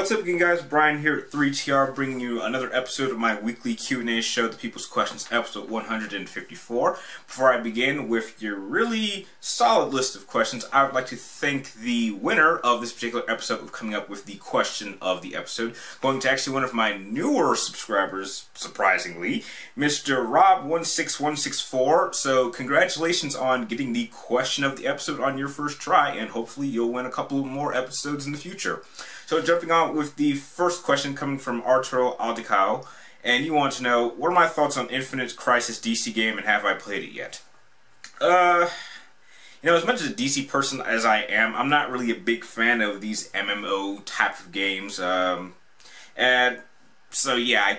What's up again, guys? Brian here at 3TR, bringing you another episode of my weekly Q&A show, The People's Questions, episode 154. Before I begin with your really solid list of questions, I would like to thank the winner of this particular episode of coming up with the question of the episode, going to actually one of my newer subscribers, surprisingly, Mr. Rob16164. So congratulations on getting the question of the episode on your first try, and hopefully you'll win a couple more episodes in the future. So jumping on with the first question coming from Arturo Aldicao, and you want to know, what are my thoughts on Infinite Crisis DC game, and have I played it yet? As much as a DC person as I am, I'm not really a big fan of these MMO type of games, and so yeah,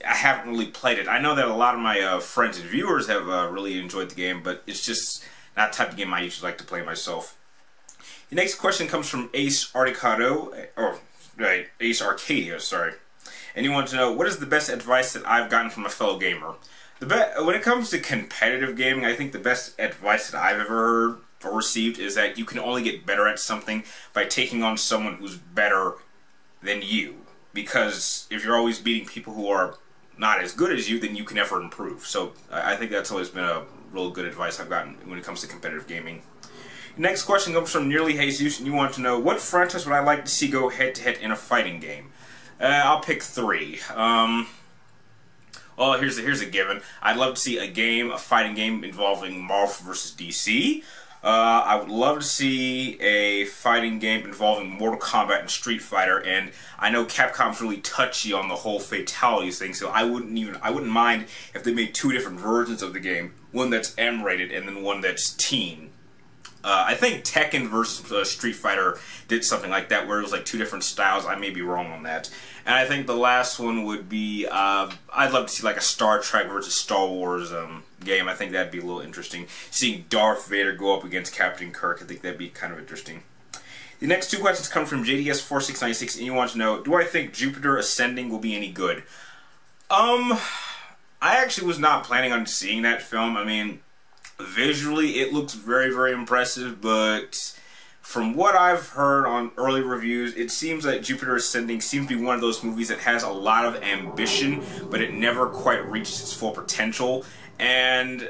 I haven't really played it. I know that a lot of my friends and viewers have really enjoyed the game, but it's just not the type of game I usually like to play myself. The next question comes from Ace Arcadia, sorry. And you want to know, what is the best advice that I've gotten from a fellow gamer? When it comes to competitive gaming, I think the best advice that I've ever heard or received is that you can only get better at something by taking on someone who's better than you. Because if you're always beating people who are not as good as you, then you can never improve. So I think that's always been a real good advice I've gotten when it comes to competitive gaming. Next question comes from Nearly Jesus, and you want to know, what franchise would I like to see go head-to-head in a fighting game? I'll pick three. Well, here's a given. I'd love to see a fighting game involving Marvel vs. DC. I would love to see a fighting game involving Mortal Kombat and Street Fighter, and I know Capcom's really touchy on the whole fatalities thing, so I wouldn't mind if they made two different versions of the game, one that's M-rated and then one that's teen. I think Tekken vs. Street Fighter did something like that, where it was like two different styles. I may be wrong on that. And I think the last one would be, I'd love to see like a Star Trek versus Star Wars game. I think that'd be a little interesting. Seeing Darth Vader go up against Captain Kirk, I think that'd be kind of interesting. The next two questions come from JDS4696, and you want to know, do I think Jupiter Ascending will be any good? I actually was not planning on seeing that film. I mean, visually, it looks very, very impressive, but from what I've heard on early reviews, it seems that Jupiter Ascending seems to be one of those movies that has a lot of ambition, but it never quite reaches its full potential. And,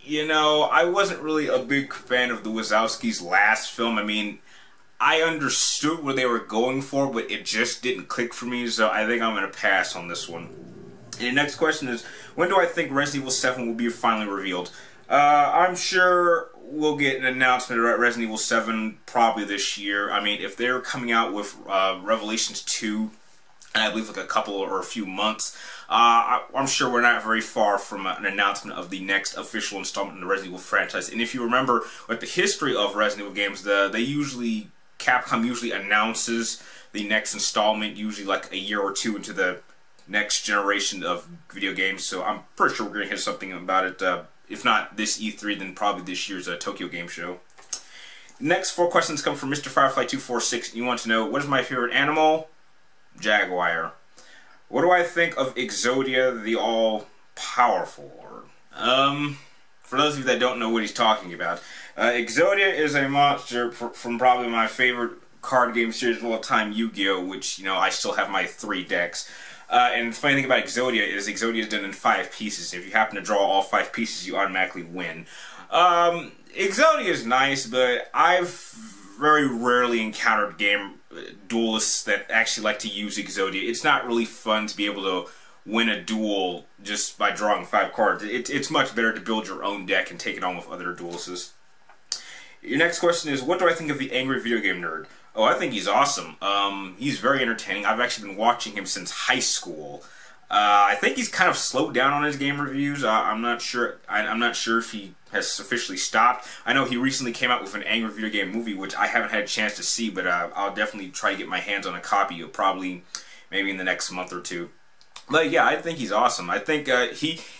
I wasn't really a big fan of the Wazowskis' last film. I mean, I understood what they were going for, but it just didn't click for me, so I think I'm going to pass on this one. And the next question is, when do I think Resident Evil 7 will be finally revealed? I'm sure we'll get an announcement about Resident Evil 7 probably this year. I mean, if they're coming out with Revelations 2, and I believe like a couple or a few months, I'm sure we're not very far from an announcement of the next official installment in the Resident Evil franchise. And if you remember, with the history of Resident Evil games, Capcom usually announces the next installment, usually like a year or two into the next generation of video games. So I'm pretty sure we're going to hear something about it. If not this E3, then probably this year's Tokyo Game Show. Next four questions come from Mr. Firefly246. You want to know, what is my favorite animal? Jaguar. What do I think of Exodia, the all-powerful? For those of you that don't know what he's talking about, Exodia is a monster from probably my favorite card game series of all time, Yu-Gi-Oh!, which, I still have my 3 decks. And the funny thing about Exodia is done in 5 pieces. If you happen to draw all 5 pieces, you automatically win. Exodia is nice, but I've very rarely encountered duelists that actually like to use Exodia. It's not really fun to be able to win a duel just by drawing 5 cards. It's much better to build your own deck and take it on with other duelists. Your next question is, what do I think of the Angry Video Game Nerd? Oh, I think he's awesome. He's very entertaining. I've actually been watching him since high school. I think he's kind of slowed down on his game reviews. I'm not sure. I'm not sure if he has officially stopped. I know he recently came out with an Angry Video Game movie, which I haven't had a chance to see, but I'll definitely try to get my hands on a copy of probably maybe in the next month or two. But yeah, I think he's awesome. I think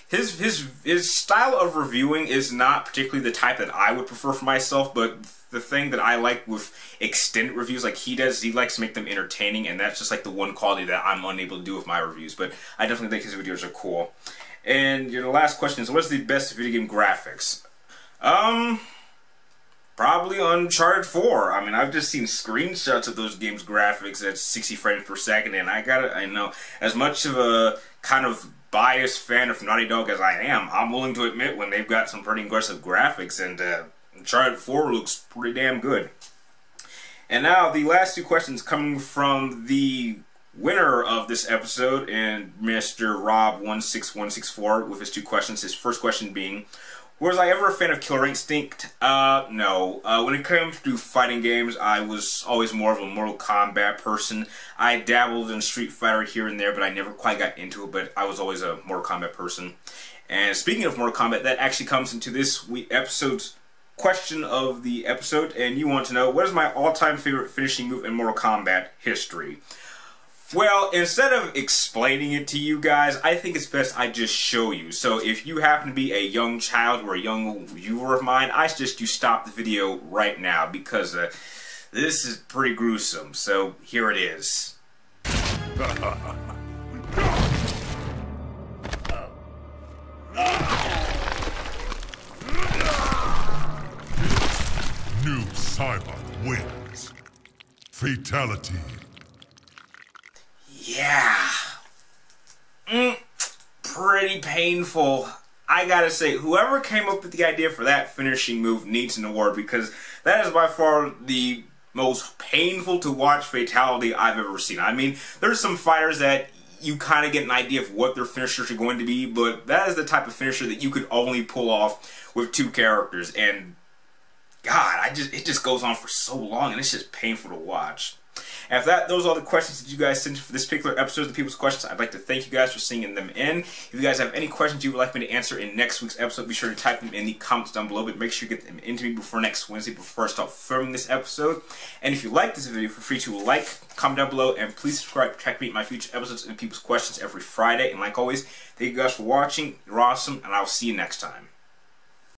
his style of reviewing is not particularly the type that I would prefer for myself, but the thing that I like with extended reviews like he does, he likes to make them entertaining, and that's just like the one quality that I'm unable to do with my reviews. But I definitely think his videos are cool. And your last question is, what is the best video game graphics? Probably Uncharted 4. I mean, I've just seen screenshots of those games' graphics at 60 frames per second, and I know, as much of a kind of biased fan of Naughty Dog as I am, I'm willing to admit when they've got some pretty aggressive graphics, and Uncharted 4 looks pretty damn good. And now, the last two questions coming from the winner of this episode, and Mr. Rob16164 with his two questions. His first question being, was I ever a fan of Killer Instinct? No. When it comes to fighting games, I was always more of a Mortal Kombat person. I dabbled in Street Fighter here and there, but I never quite got into it, but I was always a Mortal Kombat person. And speaking of Mortal Kombat, that actually comes into this episode's question of the episode, and you want to know, what is my all-time favorite finishing move in Mortal Kombat history? Well, instead of explaining it to you guys, I think it's best I just show you. So if you happen to be a young child or a young viewer of mine, I suggest you stop the video right now because this is pretty gruesome. So here it is. New Cyber wins. Fatality. Yeah. Pretty painful. I gotta say, whoever came up with the idea for that finishing move needs an award, because that is by far the most painful to watch fatality I've ever seen. I mean, there's some fighters that you kind of get an idea of what their finishers are going to be, but that is the type of finisher that you could only pull off with two characters, and God, it just goes on for so long, and it's just painful to watch. After that, those are all the questions that you guys sent for this particular episode of the People's Questions. I'd like to thank you guys for sending them in. If you guys have any questions you would like me to answer in next week's episode, be sure to type them in the comments down below, but make sure you get them into me before next Wednesday, before I start filming this episode. And if you like this video, feel free to like, comment down below, and please subscribe to check me my future episodes of the People's Questions every Friday. And like always, thank you guys for watching. You're awesome, and I'll see you next time.